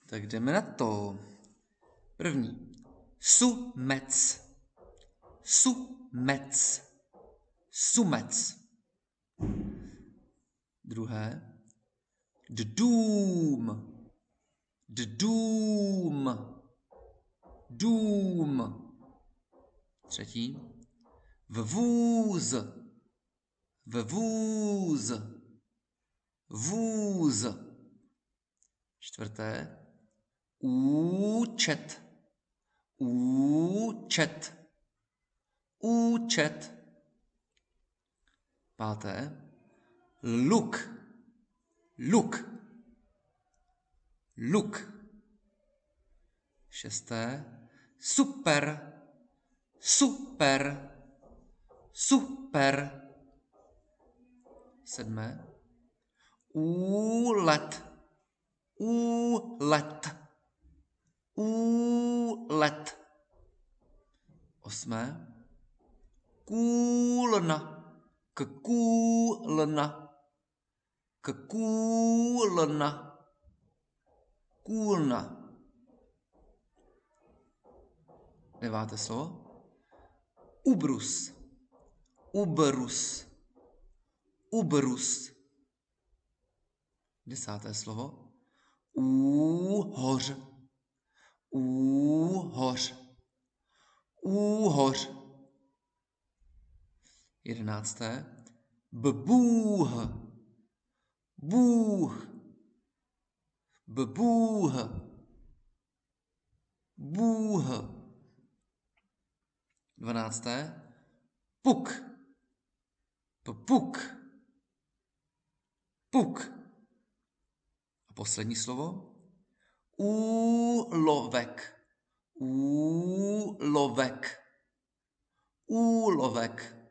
Tak jdeme na to. První. Sumec. Sumec. Sumec. Druhé. Dům. Dům. Dům. Třetí. Vůz. Vůz. Vůz. Čtvrté. Účet. Účet. Účet. Páté. Luk. Luk. Luk. Šesté. Super. Super. Super. Sedmé. Úlet. Úlet. Úlet. Osmé. Kůlna. Kůlna. Kůlna. Kůlna. Deváté slovo. Ubrus. Ubrus. Ubrus. Desáté slovo. Úhoř. Úhoř. Úhoř. Jedenácté. Bůh. Bůh. Bůh. Bůh. Dvanácté. Puk. Puk. Puk. A poslední slovo. Úlovek. Úlovek. Úlovek.